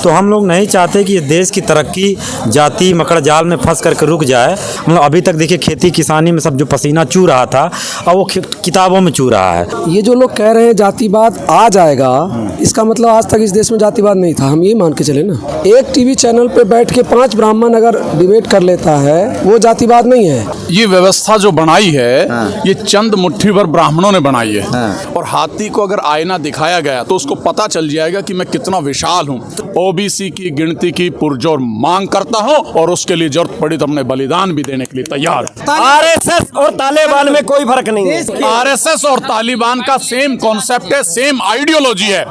तो हम लोग नहीं चाहते कि ये देश की तरक्की जाति मकड़ जाल में फंस करके रुक जाए। मतलब अभी तक देखिए खेती किसानी में सब जो पसीना चू रहा था अब वो किताबों में चू रहा है। ये जो लोग कह रहे हैं जातिवाद आ जाएगा, इसका मतलब आज तक इस देश में जातिवाद नहीं था, हम ये मान के चले ना। एक टीवी चैनल पे बैठ के 5 ब्राह्मण अगर डिबेट कर लेता है वो जातिवाद नहीं है। ये व्यवस्था जो बनाई है ये चंद मुट्ठी भर ब्राह्मणों ने बनाई है। और हाथी को अगर आईना दिखाया गया तो उसको पता चल जाएगा कि मैं कितना विशाल हूँ। ओबीसी की गिनती की पुरजोर मांग करता हूँ और उसके लिए जरूरत पड़ी तो अपने बलिदान भी देने के लिए तैयार है। आरएसएस और तालिबान में कोई फर्क नहीं है। आरएसएस और तालिबान का सेम कॉन्सेप्ट है, सेम आइडियोलॉजी है।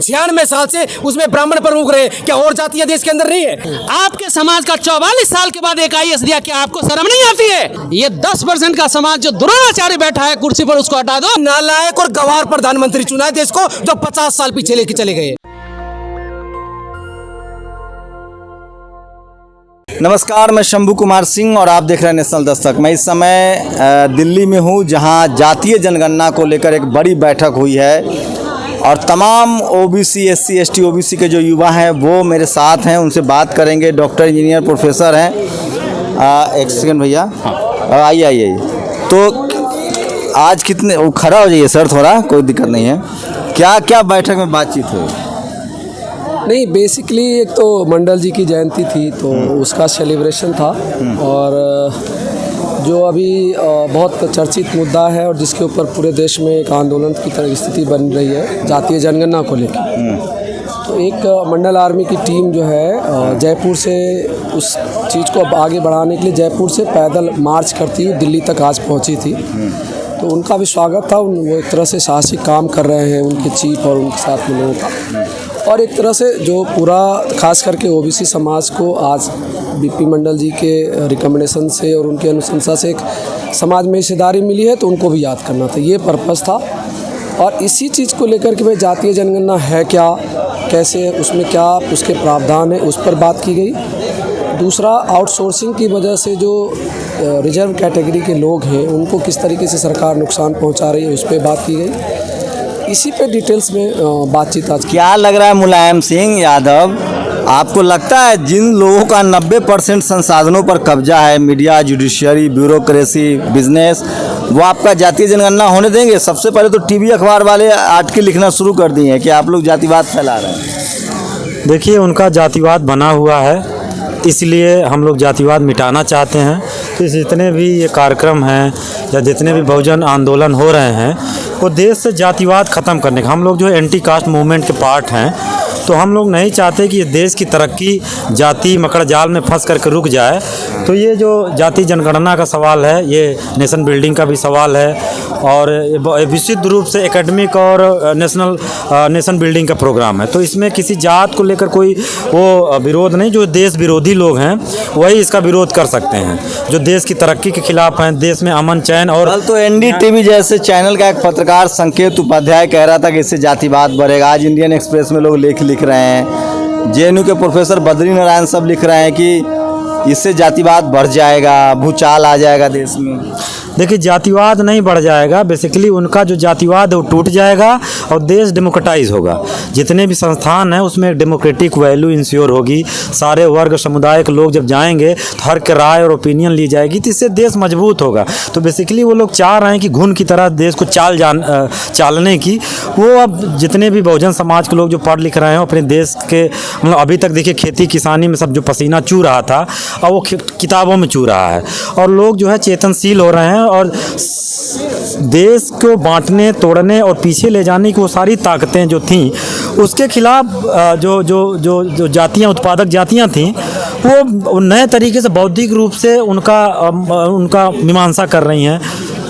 96 साल से उसमें ब्राह्मण प्रमुख रहे, क्या और जातियां देश के अंदर नहीं है? आपके समाज का 44 साल के बाद एक IAS दिया, क्या आपको शर्म नहीं आती है? ये 10% का समाज जो द्रोणाचार्य बैठा है कुर्सी पर, उसको हटा दो। नालायक और गवार प्रधानमंत्री चुना है देश को, जो 50 साल पीछे लेके चले गए। नमस्कार, मैं शंभू कुमार सिंह और आप देख रहे हैं नेशनल दस्तक। मैं इस समय दिल्ली में हूँ जहाँ जातीय जनगणना को लेकर एक बड़ी बैठक हुई है और तमाम ओबीसी SC ST OBC के जो युवा हैं वो मेरे साथ हैं, उनसे बात करेंगे। डॉक्टर इंजीनियर प्रोफेसर हैं। एक सेकंड भैया, आइए। तो आज कितने खड़ा हो जाइए सर, थोड़ा कोई दिक्कत नहीं है। क्या क्या बैठक में बातचीत हुई? नहीं, बेसिकली एक तो मंडल जी की जयंती थी तो उसका सेलिब्रेशन था और जो अभी बहुत चर्चित मुद्दा है और जिसके ऊपर पूरे देश में एक आंदोलन की तरह स्थिति बन रही है जातीय जनगणना को लेकर। तो एक मंडल आर्मी की टीम जो है जयपुर से उस चीज़ को आगे बढ़ाने के लिए जयपुर से पैदल मार्च करती हुई दिल्ली तक आज पहुंची थी। तो उनका भी स्वागत था। वो एक तरह से साहसिक काम कर रहे हैं उनके चीफ और उनके साथ में लोगों का, और एक तरह से जो पूरा खास करके ओबीसी समाज को आज बीपी मंडल जी के रिकमेंडेशन से और उनकी अनुशंसा से एक समाज में हिस्सेदारी मिली है तो उनको भी याद करना था, ये पर्पज़ था। और इसी चीज़ को लेकर के भाई जातीय जनगणना है क्या, कैसे, उसमें क्या उसके प्रावधान है, उस पर बात की गई। दूसरा, आउटसोर्सिंग की वजह से जो रिजर्व कैटेगरी के लोग हैं उनको किस तरीके से सरकार नुकसान पहुंचा रही है उस पर बात की गई। इसी पे डिटेल्स में बातचीत आज। क्या लग रहा है मुलायम सिंह यादव, आपको लगता है जिन लोगों का 90% संसाधनों पर कब्जा है, मीडिया, जुडिशियरी, ब्यूरोक्रेसी, बिजनेस, वो आपका जातीय जनगणना होने देंगे? सबसे पहले तो टीवी अखबार वाले आर्टिकल लिखना शुरू कर दिए हैं कि आप लोग जातिवाद फैला रहे हैं। देखिए, उनका जातिवाद बना हुआ है, इसलिए हम लोग जातिवाद मिटाना चाहते हैं। तो जितने भी ये कार्यक्रम हैं या जितने भी बहुजन आंदोलन हो रहे हैं वो देश से जातिवाद ख़त्म करने का। हम लोग जो है एंटी कास्ट मूवमेंट के पार्ट हैं, तो हम लोग नहीं चाहते कि ये देश की तरक्की जाति मकड़ जाल में फंस करके रुक जाए। तो ये जो जाति जनगणना का सवाल है ये नेशन बिल्डिंग का भी सवाल है और विशुद्ध रूप से एकेडमिक और नेशन बिल्डिंग का प्रोग्राम है। तो इसमें किसी जात को लेकर कोई वो विरोध नहीं। जो देश विरोधी लोग हैं वही इसका विरोध कर सकते हैं, जो देश की तरक्की के खिलाफ हैं, देश में अमन चैन। और कल तो NDTV जैसे चैनल का एक पत्रकार संकेत उपाध्याय कह रहा था कि इससे जातिवाद बढ़ेगा। आज इंडियन एक्सप्रेस में लोग लिख रहे हैं, JNU के प्रोफेसर बद्री नारायण सब लिख रहे हैं कि इससे जातिवाद बढ़ जाएगा, भूचाल आ जाएगा देश में। देखिए, जातिवाद नहीं बढ़ जाएगा, बेसिकली उनका जो जातिवाद है वो टूट जाएगा और देश डेमोक्रेटाइज होगा। जितने भी संस्थान हैं उसमें डेमोक्रेटिक वैल्यू इंश्योर होगी। सारे वर्ग समुदाय के लोग जब जाएंगे तो हर के राय और ओपिनियन ली जाएगी, तो इससे देश मजबूत होगा। तो बेसिकली वो लोग चाह रहे हैं कि घुन की तरह देश को चालने की। वो अब जितने भी बहुजन समाज के लोग जो पढ़ लिख रहे हैं अपने देश के, मतलब अभी तक देखिए खेती किसानी में सब जो पसीना चू रहा था अब वो किताबों में चू रहा है और लोग जो है चेतनशील हो रहे हैं और देश को बांटने, तोड़ने और पीछे ले जाने की वो सारी ताकतें जो थीं उसके खिलाफ जो जातियां, उत्पादक जातियां थीं, वो नए तरीके से बौद्धिक रूप से उनका मीमांसा कर रही हैं।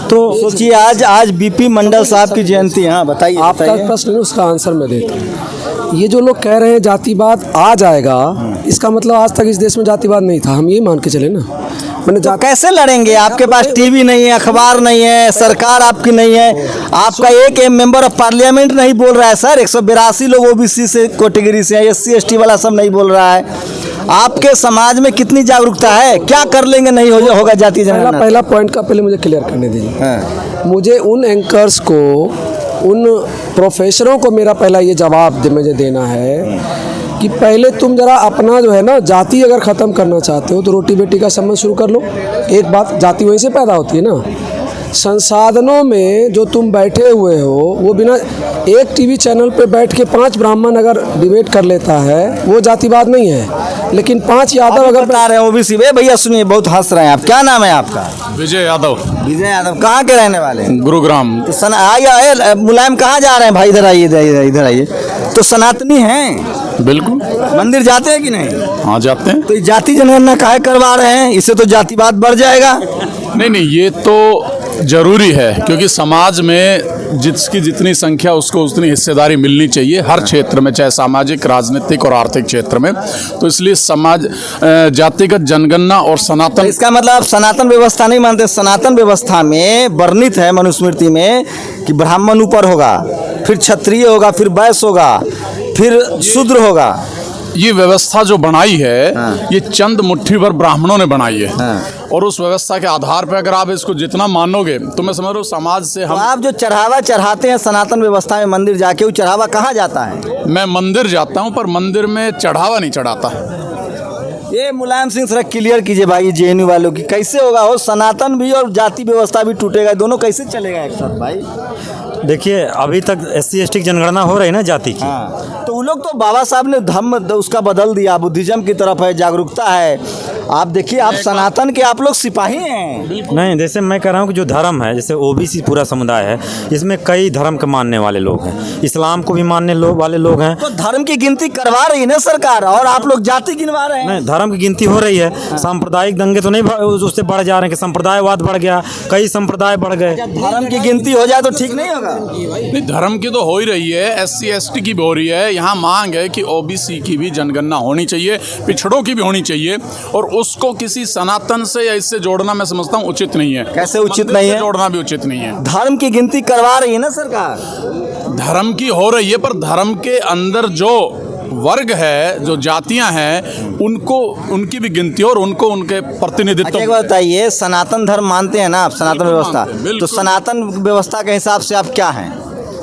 तो सोचिए, आज बीपी मंडल साहब की जयंती। हाँ बताइए। आपका प्रश्न है उसका आंसर मैं देता हूँ। ये जो लोग कह रहे हैं जातिवाद आ जाएगा, इसका मतलब आज तक इस देश में जातिवाद नहीं था, हम ये मान के चले ना। मैंने तो कैसे लड़ेंगे? आपके पास टीवी नहीं है, अखबार नहीं है, सरकार आपकी नहीं है, आपका एक मेंबर ऑफ पार्लियामेंट नहीं बोल रहा है सर। 182 लोग ओबीसी से कैटेगरी से हैं, SC ST वाला सब नहीं बोल रहा है। आपके समाज में कितनी जागरूकता है? क्या कर लेंगे नहीं होगा जातीय जनगणना? पहला पॉइंट का पहले मुझे क्लियर करने दीजिए। मुझे उन एंकर्स को, उन प्रोफेसरों को मेरा पहला ये जवाब मुझे देना है कि पहले तुम जरा अपना जो है ना जाति अगर ख़त्म करना चाहते हो तो रोटी बेटी का संबंध शुरू कर लो। एक बात, जाति वहीं से पैदा होती है ना। संसाधनों में जो तुम बैठे हुए हो वो बिना एक टीवी चैनल पे बैठ के 5 ब्राह्मण अगर डिबेट कर लेता है वो जातिवाद नहीं है, लेकिन 5 यादव अगर बता रहे हैं ओबीसी भैया सुनिए, बहुत हंस रहे हैं आप। क्या नाम है आपका? विजय यादव, विजय यादव। कहाँ के रहने वाले हैं? गुरुग्राम। तो आइए मुलायम, कहाँ जा रहे हैं भाई? इधर आइए, इधर आइए। तो सनातनी हैं? बिल्कुल। मंदिर जाते हैं कि नहीं? हाँ जाते हैं। तो ये जाति जनगणना काहे करवा रहे हैं? इससे तो जातिवाद बढ़ जाएगा। नहीं, ये तो जरूरी है क्योंकि समाज में जिसकी जितनी संख्या उसको उतनी हिस्सेदारी मिलनी चाहिए हर क्षेत्र में, चाहे सामाजिक, राजनीतिक और आर्थिक क्षेत्र में। तो इसलिए समाज जातिगत जनगणना और सनातन, इसका मतलब आप सनातन व्यवस्था नहीं मानते? सनातन व्यवस्था में वर्णित है मनुस्मृति में कि ब्राह्मण ऊपर होगा, फिर क्षत्रिय होगा, फिर वैश्य होगा, फिर शूद्र होगा। ये व्यवस्था जो बनाई है ये चंद मुट्ठी भर ब्राह्मणों ने बनाई है। और उस व्यवस्था के आधार पर अगर आप इसको जितना मानोगे तो मैं समझ रहा हूँ समाज से हम। तो आप जो चढ़ावा चढ़ाते हैं सनातन व्यवस्था में मंदिर जाके, वो चढ़ावा कहाँ जाता है? मैं मंदिर जाता हूँ पर मंदिर में चढ़ावा नहीं चढ़ाता। ये मुलायम सिंह सर क्लियर कीजिए भाई जेएनयू वालों की, कैसे होगा हो? सनातन भी और जाति व्यवस्था भी टूटेगा, दोनों कैसे चलेगा एक साथ भाई? देखिए अभी तक SC ST की जनगणना हो रही ना जाति की। हाँ, तो उन लोग तो बाबा साहब ने धर्म उसका बदल दिया, बुद्धिज्म की तरफ है, जागरूकता है। आप देखिए, आप सनातन के आप लोग सिपाही हैं। नहीं, जैसे मैं कह रहा हूँ कि जो धर्म है, जैसे OBC पूरा समुदाय है, इसमें कई धर्म के मानने वाले लोग हैं, इस्लाम को भी मानने वाले लोग हैं। तो धर्म की गिनती करवा रही है ना सरकार, और आप लोग जाति गिनवा रहे हैं। नहीं, धर्म की गिनती हो रही है। सांप्रदायिक दंगे तो नहीं उससे बढ़ जा रहे हैं कि संप्रदायवाद बढ़ गया, कई संप्रदाय बढ़ गए। धर्म की गिनती हो जाए तो ठीक नहीं होगा? नहीं, धर्म की तो हो ही रही है, SC ST की भी हो रही है। यहाँ मांग है कि OBC की भी जनगणना होनी चाहिए, पिछड़ों की भी होनी चाहिए, और उसको किसी सनातन से या इससे जोड़ना मैं समझता हूँ उचित नहीं है। कैसे उचित नहीं है? जोड़ना भी उचित नहीं है। धर्म की गिनती करवा रही है ना सरकार। धर्म की हो रही है पर धर्म के अंदर जो वर्ग है, जो जातियां हैं, उनको उनकी भी गिनती और उनको उनके प्रतिनिधित्व। एक बात बताइए, सनातन धर्म मानते हैं ना आप, सनातन व्यवस्था? तो सनातन व्यवस्था के हिसाब से आप क्या हैं?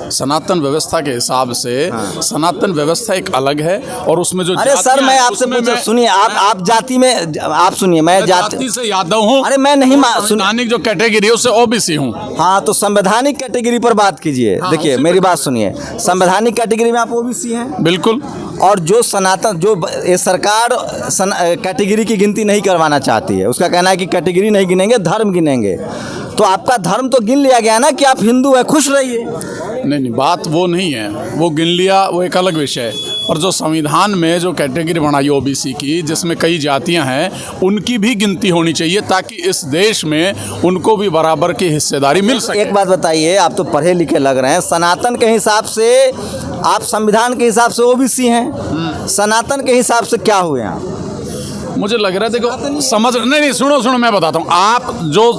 सनातन व्यवस्था के हिसाब से सनातन व्यवस्था एक अलग है और उसमें जो अरे सर मैं आपसे पूछ, सुनिए, आप जाति में, आप सुनिए, मैं जाति से यादव हूँ। अरे मैं नहीं संवैधानिक जो कैटेगरी है उससे OBC हूँ। हाँ, तो संवैधानिक कैटेगरी पर बात कीजिए। देखिए मेरी बात सुनिए, संवैधानिक कैटेगरी में आप OBC हैं। बिल्कुल। और जो सनातन, जो ये सरकार कैटेगरी की गिनती नहीं करवाना चाहती है, उसका कहना है कि कैटेगरी नहीं गिनेंगे, धर्म गिनेंगे। तो आपका धर्म तो गिन लिया गया ना कि आप हिंदू हैं, खुश रहिए। नहीं, बात वो नहीं है, वो गिन लिया वो एक अलग विषय है। और जो संविधान में जो कैटेगरी बनाई OBC की, जिसमें कई जातियां हैं, उनकी भी गिनती होनी चाहिए ताकि इस देश में उनको भी बराबर की हिस्सेदारी मिल सके। एक बात बताइए, आप तो पढ़े लिखे लग रहे हैं, सनातन के हिसाब से आप संविधान के हिसाब से OBC हैं, सनातन के हिसाब से क्या हुए आप? मुझे लग रहा है, देखो समझ नहीं, सुनो मैं बताता हूँ। आप जो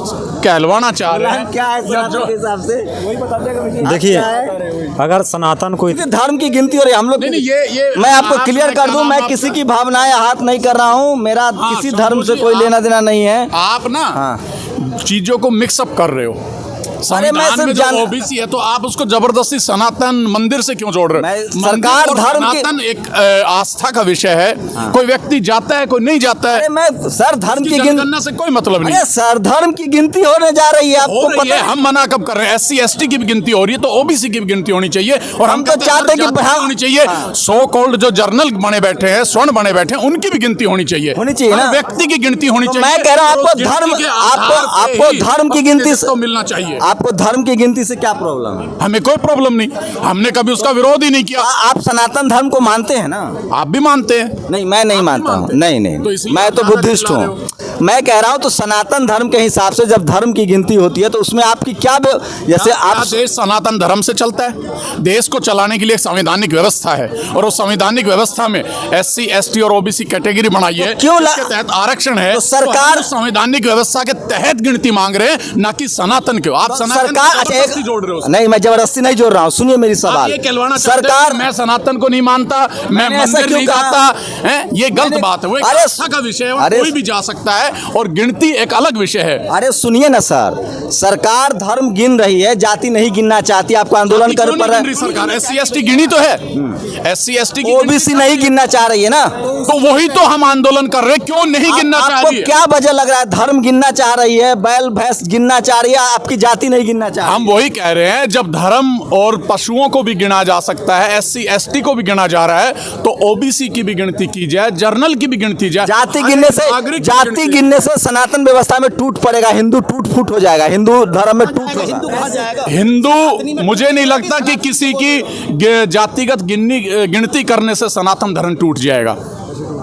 कहलवाना चाह रहे हैं क्या है सनातन के हिसाब से, वही बता देगा। देखिए अगर सनातन को धर्म की गिनती हो रही है, हम लोग नहीं, ये मैं आपको क्लियर कर दूं, मैं किसी की भावनाएं आहत नहीं कर रहा हूं, मेरा किसी धर्म से कोई लेना देना नहीं है। आप ना चीजों को मिक्सअप कर रहे हो। संविधान में जो OBC है तो आप उसको जबरदस्ती सनातन मंदिर से क्यों जोड़ रहे हो? सरकार धर्म सनातन एक आस्था का विषय है। कोई व्यक्ति जाता है, कोई नहीं जाता है। मैं सर धर्म की गिनती से कोई मतलब नहीं। सर धर्म की गिनती होने जा रही है, आपको पता है? हम मना कब कर रहे हैं? SC ST की भी गिनती हो रही है तो OBC की भी गिनती होनी चाहिए। और हम तो चाहते हैं कि होनी चाहिए। सो कॉल्ड जो जर्नल बने बैठे हैं, स्वर्ण बने बैठे हैं, उनकी भी गिनती होनी चाहिए ना, व्यक्ति की गिनती होनी चाहिए। मैं कह रहा हूँ आपको धर्म की गिनती तो मिलना चाहिए। आपको धर्म की गिनती से क्या प्रॉब्लम है? हमें कोई प्रॉब्लम नहीं, हमने कभी उसका विरोध ही नहीं किया। आप सनातन धर्म को मानते हैं ना? आप भी मानते हैं? नहीं, मैं नहीं मानता हूँ। नहीं, मैं तो बुद्धिस्ट हूँ। मैं कह रहा हूँ तो सनातन धर्म के हिसाब से जब धर्म की गिनती होती है तो उसमें आपकी क्या, जैसे आप देश सनातन धर्म से चलता है। देश को चलाने के लिए एक संवैधानिक व्यवस्था है और उस संवैधानिक व्यवस्था में SC ST और OBC कैटेगरी बनाई है, क्यों इसके तहत आरक्षण है। तो सरकार संवैधानिक व्यवस्था के तहत गिनती मांग रहे हैं, ना कि सनातन के। आप सनातन सरकार को जबरदस्ती जोड़ रहे हो। नहीं, मैं जबरदस्ती नहीं जोड़ रहा हूँ, सुनिए मेरी आप सवाल। ये कहलवाना चाहते हैं सरकार, कि मैं सनातन को नहीं मानता, मैं मैंने ऐसा मंदिर क्यों नहीं कहा? जाता है, ये गलत मैंने- बात है। वो एक अरे- आस्था का विषय है और अरे- कोई भी जा सकता है, और गिनती एक अलग विषय है। अरे सुनिए ना सर, सरकार धर्म गिन रही है, जाति नहीं गिनना चाहती, आपको आंदोलन कर क्यों पड़ नहीं रहा गिन रही है। सरकार? SC/ST गिनी तो है, SC/ST की ओबीसी नहीं गिनना चाह रही है ना, तो वही तो हम आंदोलन कर रहे हैं, क्यों नहीं गिनना चाह आपको रही है? क्या वजह लग रहा है? धर्म गिनना चाह रही है, बैल भैंस गिनना चाह रही है, आपकी जाति नहीं गिनना चाह रही हम वही कह रहे हैं, जब धर्म और पशुओं को भी गिना जा सकता है, SC/ST को भी गिना जा रहा है, तो OBC की भी गिनती की जाए, जर्नल की भी गिनती जाए। जाति गिनने से, नागरिक की जाति गिनती- गिनने से सनातन व्यवस्था में टूट पड़ेगा, हिंदू टूट फूट हो जाएगा, हिंदू धर्म में टूट होगा। हिंदू, मुझे नहीं लगता कि किसी की जातिगत गिनती करने से सनातन धर्म टूट जाएगा।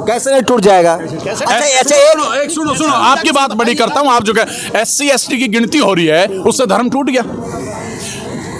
कैसे नहीं टूट जाएगा? अच्छा एक सुनो आपकी बात बड़ी करता हूँ। आप जो कह SC/ST की गिनती हो रही है, उससे धर्म टूट गया?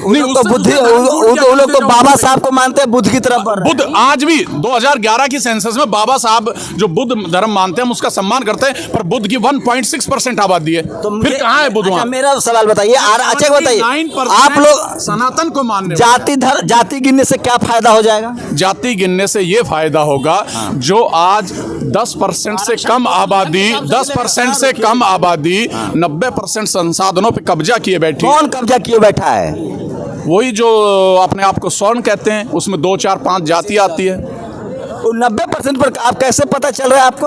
नहीं, तो उससे बुद्धि, धर्म टूट वो गया। लोग तो बाबा साहब को मानते हैं, बुद्ध की तरफ बढ़ रहे हैं। बुद्ध आज भी 2011 की सेंसस में बाबा साहब जो बुद्ध धर्म मानते हैं, हम उसका सम्मान करते हैं, पर बुद्ध की 1.6% आबादी है, तो फिर कहाँ है बुद्ध? अच्छा, वहाँ मेरा सवाल बताइए, अच्छा बताइए, 9% आप लोग सनातन को मानने जाति गिनने से क्या फायदा हो जाएगा? जाति गिनने से ये फायदा होगा, जो आज 10% से कम आबादी, 10% से कम आबादी 90% संसाधनों पे कब्जा किए बैठी। कौन कब्जा किए बैठा है? वही जो अपने आप को स्वर्ण कहते हैं, उसमें 2, 4, 5 जाति आती है। 90% पर आप कैसे पता चल रहा है आपको?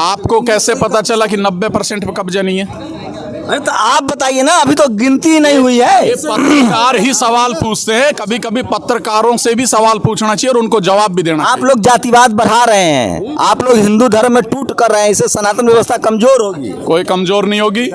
आपको कैसे पता चला कि 90% पे कब्जा नहीं है? अरे तो आप बताइए ना, अभी तो गिनती ही नहीं हुई है। ये पत्रकार ही सवाल पूछते हैं, कभी कभी पत्रकारों से भी सवाल पूछना चाहिए और उनको जवाब भी देना आप चाहिए। लोग जातिवाद बढ़ा रहे हैं, आप लोग हिंदू धर्म में टूट कर रहे हैं, इससे सनातन व्यवस्था कमजोर होगी। कोई कमजोर नहीं होगी,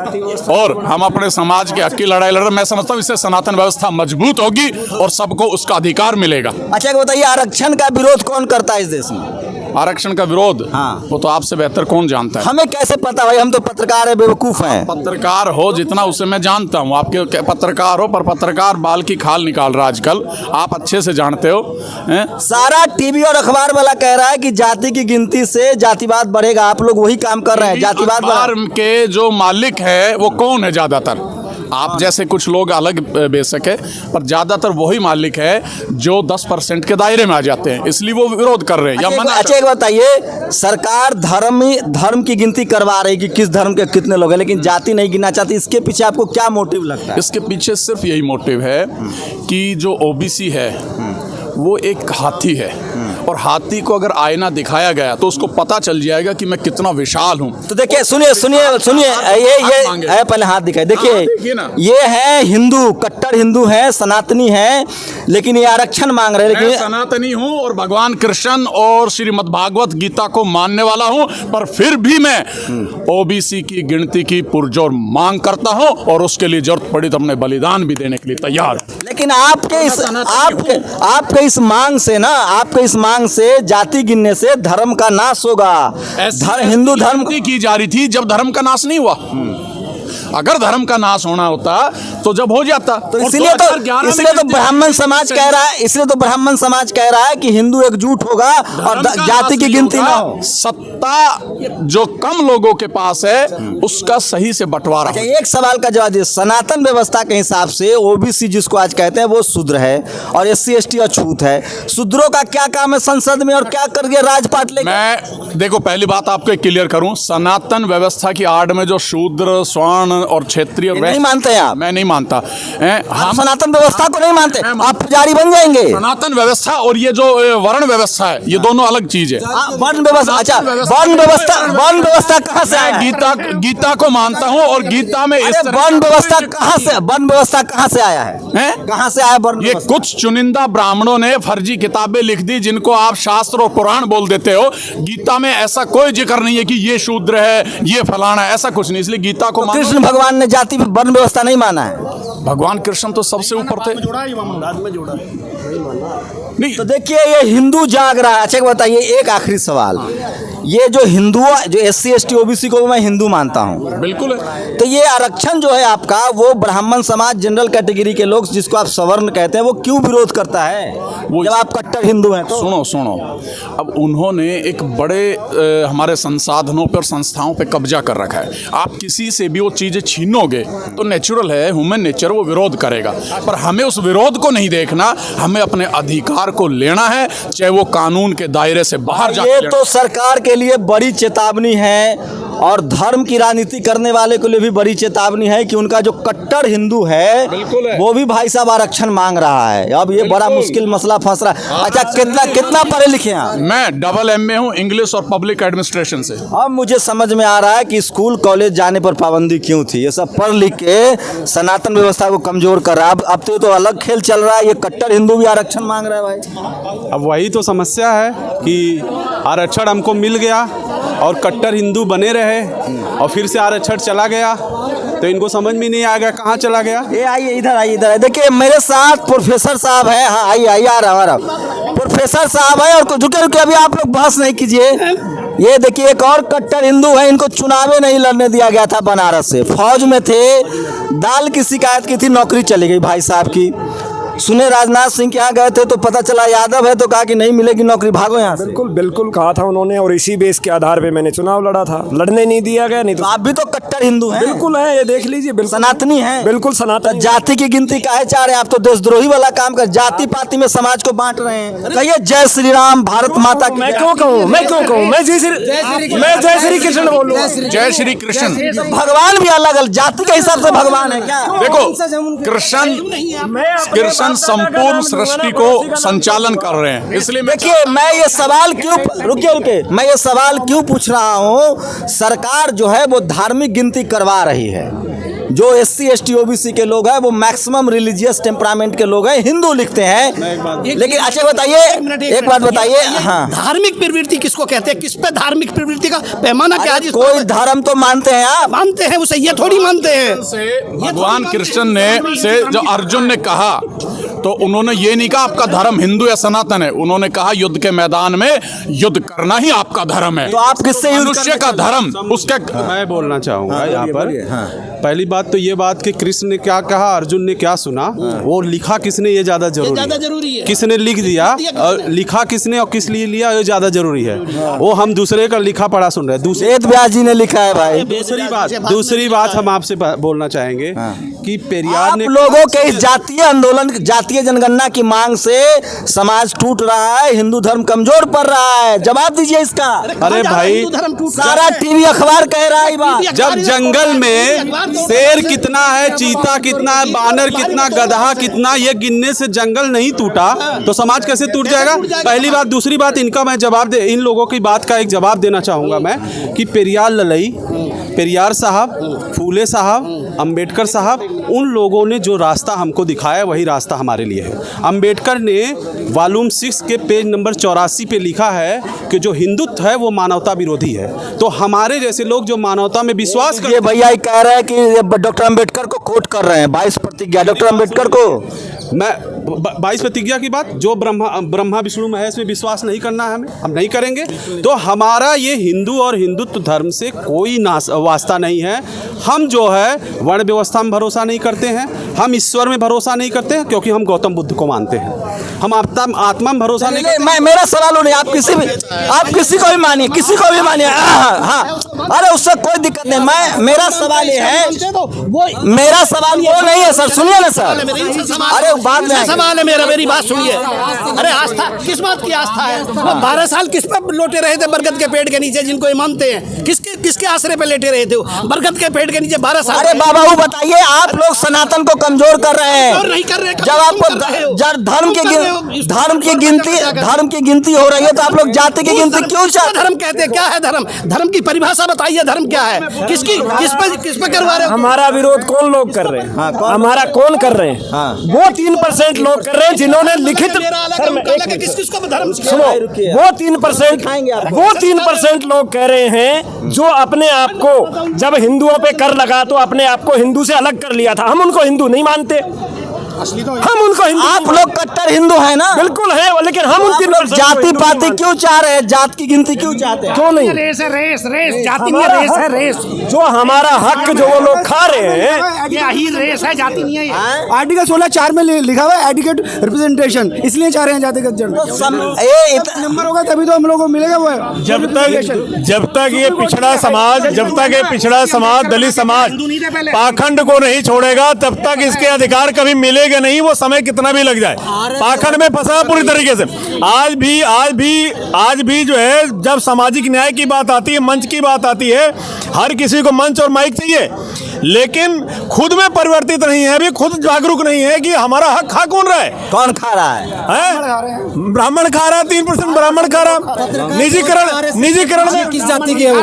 और हम अपने समाज के हक की लड़ाई लड़ रहे हैं। मैं समझता हूँ इससे सनातन व्यवस्था मजबूत होगी और सबको उसका अधिकार मिलेगा। अच्छा बताइए, आरक्षण का विरोध कौन करता है इस देश में? आरक्षण का विरोध, हाँ। वो तो आपसे बेहतर कौन जानता है? हमें कैसे पता भाई, हम तो पत्रकार है, बेवकूफ हैं। पत्रकार हो जितना, उसे मैं जानता हूँ। आपके पत्रकार हो, पर पत्रकार बाल की खाल निकाल रहा है आजकल, आप अच्छे से जानते हो हैं? सारा टीवी और अखबार वाला कह रहा है कि जाति की गिनती से जातिवाद बढ़ेगा, आप लोग वही काम कर रहे हैं, जातिवाद अखबार के जो मालिक है वो कौन है? ज्यादातर आप जैसे कुछ लोग अलग बेशक है, पर ज्यादातर वही मालिक है जो 10% के दायरे में आ जाते हैं, इसलिए वो विरोध कर रहे हैं या मना अच्छा एक बताइए, सरकार धर्म की गिनती करवा रही कि किस धर्म के कितने लोग हैं, लेकिन जाति नहीं गिनना चाहती, इसके पीछे आपको क्या मोटिव लगता है? इसके पीछे सिर्फ यही मोटिव है कि जो OBC है वो एक हाथी है, और हाथी को अगर आईना दिखाया गया तो उसको पता चल जाएगा कि मैं कितना विशाल हूँ। तो देखिए, सुनिए ये पहले हाथ दिखाए, देखिए ना। ये है हिंदू, कट्टर हिंदू है, सनातनी है, लेकिन ये आरक्षण मांग रहे हैं। मैं लेकिन सनातनी हूँ और भगवान कृष्ण और श्रीमद् भागवत गीता को मानने वाला हूँ, पर फिर भी मैं OBC की गिनती की पुरजोर मांग करता हूँ, और उसके लिए जरूरत पड़ी तो अपने बलिदान भी देने के लिए तैयार। लेकिन आपके इस मांग से ना, आपके इस मांग से जाति गिनने से धर्म का नाश होगा। हिंदू धर्म की जा रही थी जब धर्म का नाश नहीं हुआ। अगर धर्म का नाश होना होता तो जब हो जाता। तो इसलिए तो ब्राह्मण समाज कह रहा है, इसलिए तो ब्राह्मण समाज कह रहा है कि हिंदू एकजुट होगा और जाति की गिनती ना हो। सत्ता जो कम लोगों के पास है उसका सही से बंटवारा। अच्छा, एक सवाल का जवाब दिए, सनातन व्यवस्था के हिसाब से OBC जिसको आज कहते हैं वो शूद्र है और SC/ST अछूत है। शूद्रों का क्या काम है संसद में और क्या करके राजपाट ले? मैं देखो, पहली बात आपको क्लियर करूं, सनातन व्यवस्था की आड़ में जो शूद्र, स्वर्ण और क्षेत्रीय नहीं मानते हैं आप? मैं नहीं मानता। हम सनातन व्यवस्था को नहीं मानते, आप पुजारी बन जाएंगे। सनातन व्यवस्था और ये जो वर्ण व्यवस्था है, ये दोनों अलग चीज है। वर्ण व्यवस्था, अच्छा वर्ण व्यवस्था कहाँ से आया? गीता को मानता हूँ, और गीता में इस वर्ण व्यवस्था कहाँ से आया है? कहाँ से आया वर्ण? ये कुछ चुनिंदा ब्राह्मणों ने फर्जी किताबें लिख दी जिनको आप शास्त्र और पुराण बोल देते हो। गीता में ऐसा कोई जिक्र नहीं है कि ये शूद्र है, ये फलाना है, ऐसा कुछ नहीं। इसलिए गीता को कृष्ण भगवान ने जाति वर्ण व्यवस्था नहीं माना है। भगवान कृष्ण तो सबसे ऊपर थे। नहीं तो देखिए, ये हिंदू जाग रहा है। अच्छा बताइए, एक आखिरी सवाल, ये जो हिंदू, जो SC ST OBC को मैं हिंदू मानता हूँ, बिल्कुल है। तो ये आरक्षण जो है आपका, वो ब्राह्मण समाज, जनरल कैटेगरी के लोग जिसको आप सवर्ण कहते हैं, वो क्यों विरोध करता है जब आप कट्टर हिंदू हैं तो? सुनो, अब उन्होंने एक बड़े हमारे संसाधनों पर, संस्थाओं पे कब्जा कर रखा है। आप किसी से भी वो चीज़ें छीनोगे तो नेचुरल है, ह्यूमन नेचर, वो विरोध करेगा। पर हमें उस विरोध को नहीं देखना, हमें अपने अधिकार को लेना है, चाहे वो कानून के दायरे से बाहर जाके। ये तो सरकार के लिए बड़ी चेतावनी है और धर्म की राजनीति करने वाले के लिए भी बड़ी चेतावनी है कि उनका जो कट्टर हिंदू है, वो भी भाई साहब आरक्षण मांग रहा है। अब ये बड़ा मुश्किल मसला फंस रहा है। अच्छा, कितना पढ़े लिखे हैं आप? मैं डबल MA हूँ, इंग्लिश और पब्लिक एडमिनिस्ट्रेशन से। अब मुझे समझ में आ रहा है कि स्कूल कॉलेज जाने पर पाबंदी क्यों थी। ये सब पढ़ लिख के सनातन व्यवस्था को कमजोर कर रहा है। अब तो अलग खेल चल रहा है, ये कट्टर हिंदू भी आरक्षण मांग रहा है भाई। अब वही तो समस्या है कि आरक्षण हमको मिल गया और कट्टर हिंदू बने रहे और फिर से आरक्षण चला गया, तो इनको समझ में नहीं आ गया कहाँ चला गया। ये आइए, इधर आइए। देखिए मेरे साथ प्रोफेसर साहब हैं। हाँ आइए, आ रहा प्रोफेसर साहब है। और रुके अभी आप लोग बहस नहीं कीजिए। ये देखिए एक और कट्टर हिंदू है, इनको चुनाव नहीं लड़ने दिया गया था बनारस से, फौज में थे, दाल की शिकायत की थी, नौकरी चली गई भाई साहब की। सुने राजनाथ सिंह के यहाँ गए थे तो पता चला यादव है, तो कहा कि नहीं मिलेगी नौकरी, भागो यहाँ से। बिल्कुल कहा था उन्होंने, और इसी बेस के आधार पे मैंने चुनाव लड़ा था। लड़ने नहीं दिया गया, नहीं तो आप भी तो कट्टर हिंदू हैं। बिल्कुल है, ये देख लीजिए, बिल्कुल सनातनी हैं। बिल्कुल सनातन। जाति की गिनती काहे चाह रहे हैं आप? तो देशद्रोही वाला काम कर, जाति पाति में समाज को बांट रहे हैं। कहिए जय श्री राम, भारत माता की। मैं क्यों कहूँ, मैं जय श्री कृष्ण बोलूँ। जय श्री कृष्ण। भगवान भी अलग अलग जाति के हिसाब से भगवान है क्या? देखो, कृष्ण संपूर्ण सृष्टि को संचालन कर रहे हैं, इसलिए देखिए मैं ये सवाल क्यों, रुकिए, मैं ये सवाल क्यों पूछ रहा हूँ। सरकार जो है वो धार्मिक गिनती करवा रही है। जो SC ST OBC के लोग हैं वो मैक्सिमम रिलीजियस टेम्परामेंट के लोग हैं, हिंदू लिखते हैं। लेकिन अच्छा बताइए, एक बात बताइए, हाँ, धार्मिक प्रवृत्ति किसको कहते हैं? किस पे धार्मिक प्रवृत्ति का पैमाना क्या है? कोई धर्म तो मानते हैं आप? मानते हैं उसे, ये थोड़ी मानते हैं। भगवान कृष्ण ने से जो अर्जुन ने कहा, तो उन्होंने ये नहीं कहा आपका धर्म हिंदू या सनातन है, उन्होंने कहा युद्ध के मैदान में युद्ध करना ही आपका धर्म है। तो आप किससे युद्ध? मनुष्य का धर्म, उसका मैं बोलना चाहूँगा यहाँ पर। पहली बात तो ये बात कि कृष्ण ने क्या कहा, अर्जुन ने क्या सुना, वो लिखा किसने, ये ज्यादा जरूरी है। किसने लिख दिया और लिखा किसने और किस लिए लिया, ये ज्यादा जरूरी है। वो हम दूसरे का लिखा पढ़ा सुन रहे हैं। वेद व्यास जी ने लिखा है भाई। दूसरी बात हम आपसे बोलना चाहेंगे कि पेरियार ने, लोगों के इस जातीय आंदोलन, जातीय जनगणना की मांग से समाज टूट रहा है, हिंदू धर्म कमजोर पड़ रहा है। जवाब दीजिए इसका। अरे भाई, सारा टीवी अखबार कह रहा है बात। जब जंगल में शेर कितना है, चीता कितना है, बानर कितना, गधा कितना, ये गिनने से जंगल नहीं टूटा तो समाज कैसे टूट जाएगा? पहली बात। दूसरी बात, इनका मैं जवाब इन लोगों की बात का एक जवाब देना चाहूँगा मैं कि पेरियार ललई, पेरियार साहब, फूले साहब, अंबेडकर साहब, उन लोगों ने जो रास्ता हमको दिखाया वही रास्ता हमारे लिए है। अंबेडकर ने वॉल्यूम 6 के पेज नंबर 84 पे लिखा है कि जो हिंदुत्व है वो मानवता विरोधी है। तो हमारे जैसे लोग जो मानवता में विश्वास ये भैया कह रहे हैं कि डॉक्टर अंबेडकर को कोट कर रहे हैं, 22 प्रतिज्ञा डॉक्टर अंबेडकर को। मैं 22 प्रतिज्ञा की बात, जो ब्रह्मा विष्णु महेश में विश्वास नहीं करना है, हम नहीं करेंगे। तो हमारा ये हिंदू और हिंदुत्व धर्म से कोई वास्ता नहीं है। हम जो है वर्ण व्यवस्था में भरोसा नहीं करते हैं, हम ईश्वर में भरोसा नहीं करते हैं, क्योंकि हम गौतम बुद्ध को मानते हैं। हम आत्मा में भरोसा नहीं करते। मेरा सवाल नहीं, आप किसी को भी मानिए, किसी को भी मानिए। हाँ, अरे उससे कोई दिक्कत नहीं। मेरा सवाल ये है, मेरा सवाल वो नहीं है सर, सुनिए ना सर। अरे बात में सवाल है मेरी बात सुनिए। अरे आस्था किस बात की आस्था है? 12 साल किस पर लोटे रहे थे? बरगद के पेड़ के नीचे, जिनको ये मानते हैं, किसके आश्रय पे लेटे रहे थे? बरगद के पेड़ के नीचे 12 साल। अरे बाबा बताइए, आप लोग सनातन को कमजोर कर रहे हैं। नहीं कर रहे। जब आपको धर्म की गिनती हो रही है तो आप लोग जाति की गिनती क्यों चाहते? धर्म कहते हैं क्या है? धर्म की परिभाषा बताइए, धर्म क्या है? किस पे करवा रहे हो? हमारा विरोध कौन लोग कर रहे हैं? हमारा कौन कर रहे हैं? वो 3% लोग कर रहे हैं जिन्होंने लिखित किसको धर्म सुनो, वो 3% लोग कह रहे हैं जो अपने आप को, जब हिंदुओं पे कर लगा तो अपने आप को हिंदू से अलग कर लिया था। हम उनको हिंदू नहीं मानते। हम उनको हिंदू, आप लोग कट्टर हिंदू हैं ना? बिल्कुल है, लेकिन हम उन 3% जाति पाति क्यों चाह रहे हैं? जात की गिनती क्यों चाहते हैं? क्यों नहीं? रेस है, रेस जाति नहीं है, रेस है, रेस। जो हमारा हक जो वो लोग खा रहे हैं, यही रेस है, जाति नहीं है ये। आर्टिकल 16(4) में लिखा हुआ है एडिकेट रिप्रेजेंटेशन, इसलिए चाह रहे हैं जातिगत नंबर होगा तभी तो हम लोग को मिलेगा वो है। जब तक ये पिछड़ा समाज दलित समाज पाखंड को नहीं छोड़ेगा तब तक इसके अधिकार कभी मिलेगा नहीं, वो समय कितना भी लग जाए। पाखंड में फंसा पूरी तरीके से। आज भी जो है, जब सामाजिक न्याय की बात आती है, मंच की बात आती है, हर किसी को मंच और माइक चाहिए, लेकिन खुद में परिवर्तित नहीं है, अभी खुद जागरूक नहीं है कि हमारा हक खा कौन रहा है। कौन खा रहा है? ब्राह्मण खा रहा है, 3% ब्राह्मण खा रहा। निजीकरण में किस जाति के वो?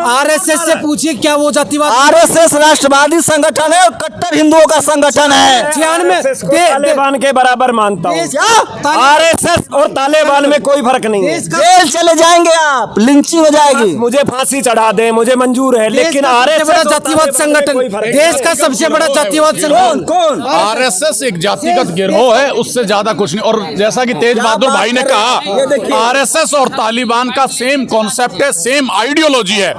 आरएसएस से पूछिए क्या वो जातिवाद? आरएसएस राष्ट्रवादी संगठन है और कट्टर हिंदुओं का संगठन है। तालिबान के बराबर मानता हूँ। आरएसएस और तालिबान में कोई फर्क नहीं है। जेल चले जाएंगे आप, लिंचिंग हो जाएगी। मुझे फांसी चढ़ा दे, मुझे मंजूर है, लेकिन आरएसएस बड़ा जातिवाद संगठन, देश का सबसे बड़ा जातिवाद संगठन कौन? आरएसएस एक जातिगत गिरोह है, उससे ज्यादा कुछ नहीं। और जैसा कि तेज बहादुर भाई ने कहा, आरएसएस और तालिबान का सेम कॉन्सेप्ट है, सेम आइडियोलॉजी है,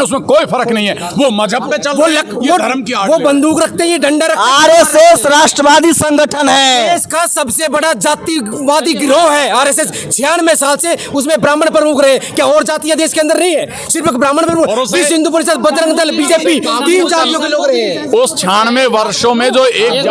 उसमें कोई फर्क नहीं है। वो मजहब पे चल रहे हैं, ये धर्म की वो बंदूक रखते हैं, ये डंडा रखते हैं। आरएसएस राष्ट्रवादी संगठन है, देश का सबसे बड़ा जातिवादी गिरोह है आरएसएस। 96 साल से उसमें ब्राह्मण प्रमुख रहे। क्या और जातियां देश के अंदर नहीं है? सिर्फ एक ब्राह्मण प्रमुख, विश्व हिंदू परिषद, बजरंग दल, बीजेपी, 3 जातियों के लोग रहे हैं। उस 96 वर्षों में जो एक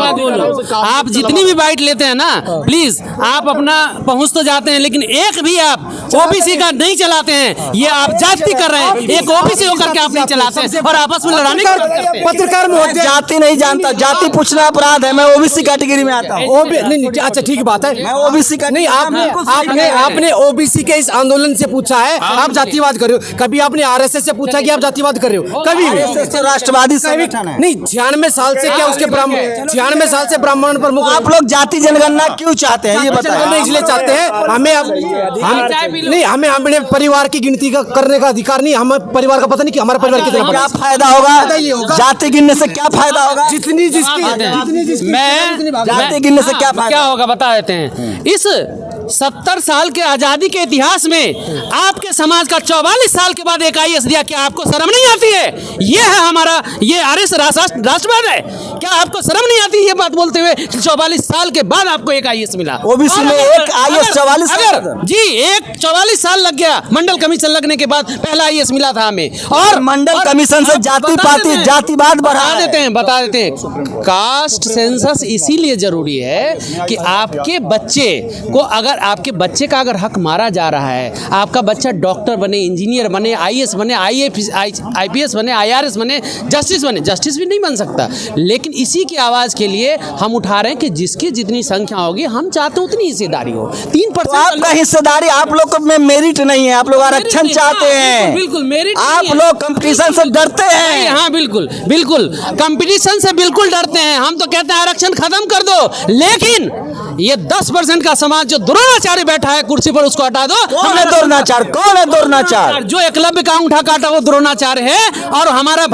आप जितनी भी बाइट लेते हैं ना, प्लीज आप अपना पहुंच तो जाते हैं, लेकिन एक भी आप ओबीसी का नहीं चलाते हैं। ये आप जाति कर रहे हैं, एक ओबीसी होकर के आप नहीं चलाते हैं और आपस में लड़ाने की पत्रकार महोदय जाति नहीं जानता, जाति पूछना अपराध है। मैं ओबीसी कैटेगरी में आता हूँ। अच्छा ठीक बात है, मैं ओबीसी का नहीं। आपने ओबीसी के इस आंदोलन से पूछा है आप जातिवाद कर रहे हो? कभी आपने आरएसएस से पूछा कि आप जातिवाद कर रहे हो? कभी भी? राष्ट्रवादी संगठन है। नहीं, 96 साल से क्या उसके 96 साल से ब्राह्मण प्रमुख। आप लोग जाति जनगणना क्यों चाहते हैं ये बताइए? इसलिए चाहते हैं हमें अपने परिवार की गिनती करने का अधिकार नहीं। हमें परिवार का पता नहीं कि हमारा परिवार कितना बड़ा। क्या फायदा होगा जाति गिनने से? क्या फायदा होगा? जितनी जिसकी जाति गिनने से क्या फायदा? क्या होगा बता देते हैं। इस 70 साल के आजादी के इतिहास में आपके समाज का 44 साल के बाद एक आईएएस दिया। क्या आपको शर्म नहीं आती है? ये है हमारा, ये आरएसएस राष्ट्रवाद है। क्या आपको शर्म नहीं आती ये बात बोलते हुए? 44 साल के बाद आपको एक आईएएस मिला। ओबीसी में एक आईएएस 44 साल लग गया। मंडल कमीशन लगने के बाद पहला आईएएस मिला था हमें। और मंडल कमीशन से जाति पाति जातिवाद बता देते हैं। कास्ट सेंसस इसीलिए जरूरी है कि आपके बच्चे को, अगर आपके बच्चे का अगर हक मारा जा रहा है, आपका बच्चा डॉक्टर बने, इंजीनियर बने, आईएएस बने, आईपीएस बने, आईआरएस बने, जस्टिस बने। जस्टिस भी नहीं बन सकता, लेकिन इसी की आवाज के लिए हम उठा रहे हैं कि जिसकी जितनी संख्या होगी, हम चाहते हैं उतनी हिस्सेदारी हो। 3% आपका हिस्सेदारी, आप लोग में मेरिट नहीं है, आप लोग आरक्षण चाहते हैं। बिल्कुल मेरिट, आप लोग कंपटीशन से डरते हैं। हाँ बिल्कुल कंपटीशन से बिल्कुल डरते हैं। हम तो कहते हैं आरक्षण खत्म कर दो, लेकिन ये 10% का समाज जो द्रोणाचार्य बैठा है कुर्सी पर, उसको हटा दो। कौन है द्रोणाचार्य? जो एकलव्य का अंगूठा काटा वो द्रोणाचार्य है। और हमारा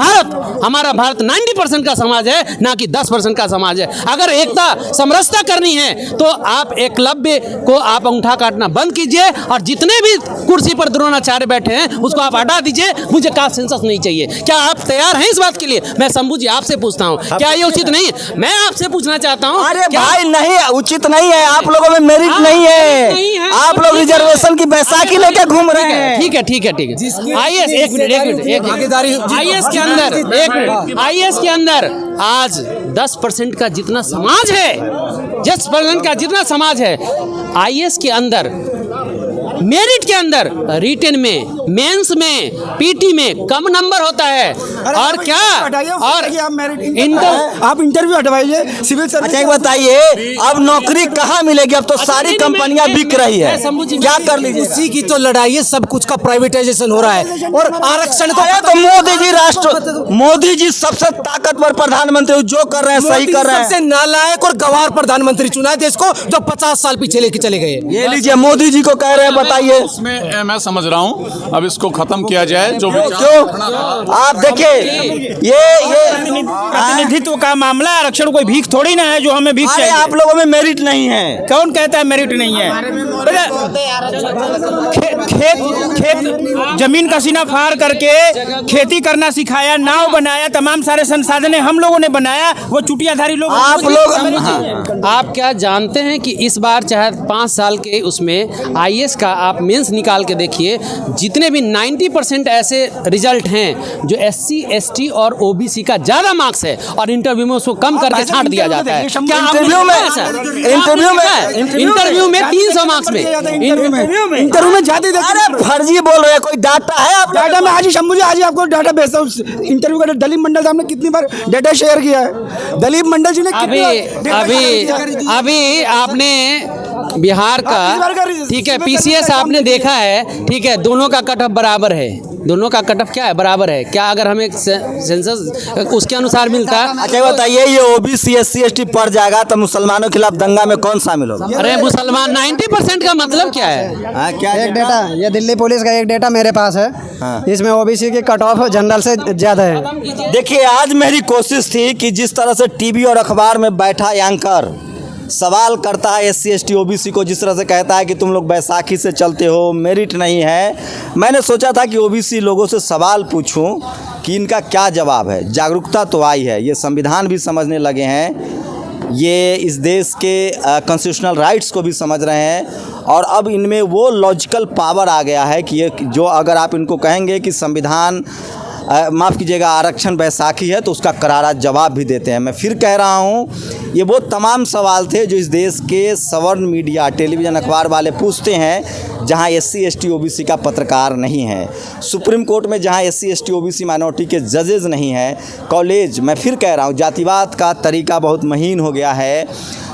भारत 90% का समाज है, ना कि 10% का समाज है। अगर एकता समरसता करनी है तो आप एकलव्य को आप अंगूठा काटना बंद कीजिए, और जितने भी कुर्सी पर द्रोणाचार्य बैठे हैं उसको आप हटा दीजिए। मुझे कास्ट सेंसस नहीं चाहिए। क्या आप तैयार हैं इस बात के लिए? मैं शंभू जी आपसे पूछता हूँ, क्या ये उचित नहीं है? मैं आपसे पूछना चाहता हूँ। अरे भाई नहीं, उचित नहीं है। आप लोगों में मेरिट नहीं है। आप लोग रिजर्वेशन की बैसाखी लेके घूम रहे हैं। ठीक है। आईएएस एक मिनट आईएएस के अंदर आज 10% का जितना समाज है, 10% का जितना समाज है, आईएएस के अंदर, मेरिट के अंदर, रिटन में, मेंस में, पीटी में कम नंबर होता है। और क्या, और आप इंटरव्यू हटवाइए सिविल सर्विस। अच्छा एक बताइए, अब नौकरी कहाँ मिलेगी? अब तो सारी कंपनियां बिक रही है, क्या कर लीजिए? उसी की तो लड़ाई है, सब कुछ का प्राइवेटाइजेशन हो रहा है। और आरक्षण तो मोदी जी सबसे ताकतवर प्रधानमंत्री, जो कर रहे हैं सही कर रहे हैं। सबसे नालायक और गवार प्रधानमंत्री चुना है देश को, जो 50 साल पीछे लेके चले गए। ये लीजिए, मोदी जी को कह रहे हैं बताइए। इसमें मैं समझ रहा हूँ अब इसको खत्म किया जाए। जो क्यों आप देखिए ये प्रतिनिधित्व का मामला, आरक्षण कोई भीख थोड़ी ना है जो हमें भीख अरे चाहिए। आप लोगों में मेरिट नहीं है। कौन कहता है मेरिट नहीं है? खेत जमीन का सीना फाड़ करके खेती करना सिखाया, नाव बनाया, तमाम सारे संसाधन हम लोगों ने बनाया, वो चुटियाधारी लोग आप लोग आप क्या जानते हैं कि इस बार चाहे 5 साल के उसमें आईएएस का आप मेंस निकाल के देखिए, जितने भी 90% ऐसे रिजल्ट हैं जो एससी एसटी और ओबीसी का ज़्यादा मार्क्स है और इंटरव्यू में उसको कम करके छांट दिया जाता है। क्या इंटरव्यू में 300 मार्क्स में इंटरव्यू में जाते अरे फर्जी बोल रहे हैं, कोई डाटा है आप? डाटा में आज ही शंभू जी आज ही आपको डाटा भेजता हूँ। इंटरव्यू का दलीप मंडल साहब ने कितनी बार डाटा शेयर किया है? दलीप मंडल जी ने अभी आपने बिहार का, ठीक है, पीसीएस आपने देखा है, ठीक है, दोनों का कट ऑफ बराबर है। दोनों का कट ऑफ क्या है? बराबर है। क्या अगर हमें सेंसस उसके अनुसार मिलता है? अच्छा बताइए, ये ओबीसी एससी एसटी पढ़ जाएगा तो मुसलमानों के खिलाफ दंगा में कौन शामिल होगा? अरे मुसलमान 90% का मतलब क्या है? क्या एक डेटा, ये दिल्ली पुलिस का एक डेटा मेरे पास है। इसमें ओबीसी की कट ऑफ जनरल से ज्यादा है। देखिए, आज मेरी कोशिश थी कि जिस तरह से टीवी और अखबार में बैठा एंकर सवाल करता है एससी एसटी ओबीसी को, जिस तरह से कहता है कि तुम लोग बैसाखी से चलते हो, मेरिट नहीं है, मैंने सोचा था कि ओबीसी लोगों से सवाल पूछूं कि इनका क्या जवाब है। जागरूकता तो आई है, ये संविधान भी समझने लगे हैं, ये इस देश के कॉन्स्टिट्यूशनल राइट्स को भी समझ रहे हैं और अब इनमें वो लॉजिकल पावर आ गया है कि ये जो अगर आप इनको कहेंगे कि संविधान माफ़ कीजिएगा आरक्षण बैसाखी है तो उसका करारा जवाब भी देते हैं। मैं फिर कह रहा हूँ, ये वो तमाम सवाल थे जो इस देश के सवर्ण मीडिया, टेलीविज़न, अखबार वाले पूछते हैं, जहाँ एससी एसटी ओबीसी का पत्रकार नहीं है, सुप्रीम कोर्ट में जहाँ एससी एसटी ओबीसी माइनॉरिटी के जजेज नहीं हैं, कॉलेज, मैं फिर कह रहा हूँ, जातिवाद का तरीका बहुत महीन हो गया है।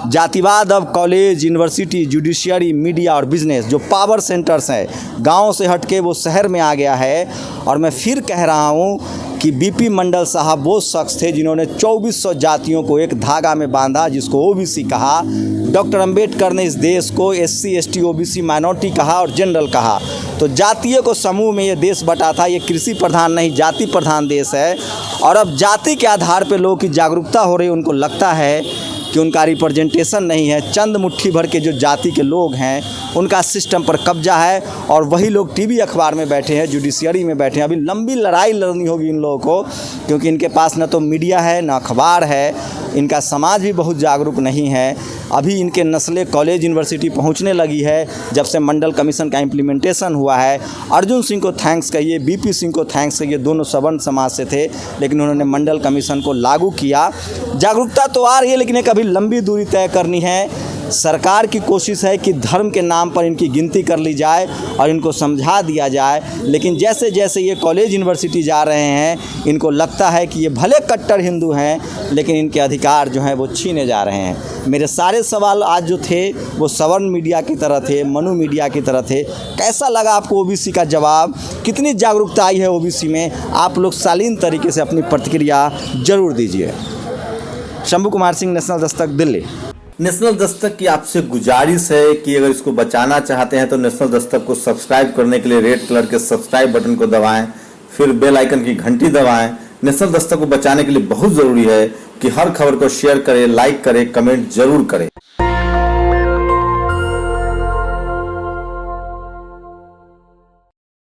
जातिवाद अब कॉलेज, यूनिवर्सिटी, जुडिशियरी, मीडिया और बिजनेस जो पावर सेंटर्स हैं, गाँव से हटके वो शहर में आ गया है। और मैं फिर कह रहा हूँ कि बीपी मंडल साहब वो शख्स थे जिन्होंने 2400 जातियों को एक धागा में बांधा, जिसको ओबीसी कहा। डॉक्टर अंबेडकर ने इस देश को एससी एसटी ओबीसी माइनॉरिटी कहा और जनरल कहा। तो जातीय को समूह में ये देश बटा था। ये कृषि प्रधान नहीं, जाति प्रधान देश है। और अब जाति के आधार पर लोगों की जागरूकता हो रही है। उनको लगता है कि उनका रिप्रेजेंटेशन नहीं है, चंद मुट्ठी भर के जो जाति के लोग हैं उनका सिस्टम पर कब्जा है और वही लोग टीवी अखबार में बैठे हैं, जुडिशियरी में बैठे हैं। अभी लंबी लड़ाई लड़नी होगी इन लोगों को, क्योंकि इनके पास न तो मीडिया है न अखबार है, इनका समाज भी बहुत जागरूक नहीं है। अभी इनके नस्लें कॉलेज यूनिवर्सिटी पहुंचने लगी है जब से मंडल कमीशन का इम्प्लीमेंटेशन हुआ है। अर्जुन सिंह को थैंक्स कहिए, बीपी सिंह को थैंक्स कहिए, दोनों सवर्ण समाज से थे, लेकिन उन्होंने मंडल कमीशन को लागू किया। जागरूकता तो आ रही है, लेकिन एक अभी लंबी दूरी तय करनी है। सरकार की कोशिश है कि धर्म के नाम पर इनकी गिनती कर ली जाए और इनको समझा दिया जाए, लेकिन जैसे जैसे ये कॉलेज यूनिवर्सिटी जा रहे हैं इनको लगता है कि ये भले कट्टर हिंदू हैं लेकिन इनके अधिकार जो हैं वो छीने जा रहे हैं। मेरे सारे सवाल आज जो थे वो सवर्ण मीडिया की तरह थे, मनु मीडिया की तरह थे। कैसा लगा आपको ओबीसी का जवाब? कितनी जागरूकता आई है ओबीसी में? आप लोग शालीन तरीके से अपनी प्रतिक्रिया जरूर दीजिए। शंभू कुमार सिंह, नेशनल दस्तक, दिल्ली। नेशनल दस्तक की आपसे गुजारिश है कि अगर इसको बचाना चाहते हैं तो नेशनल दस्तक को सब्सक्राइब करने के लिए रेड कलर के सब्सक्राइब बटन को दबाएं, फिर बेल आइकन की घंटी दबाएं। नेशनल दस्तक को बचाने के लिए बहुत ज़रूरी है कि हर खबर को शेयर करें, लाइक करें, कमेंट जरूर करें।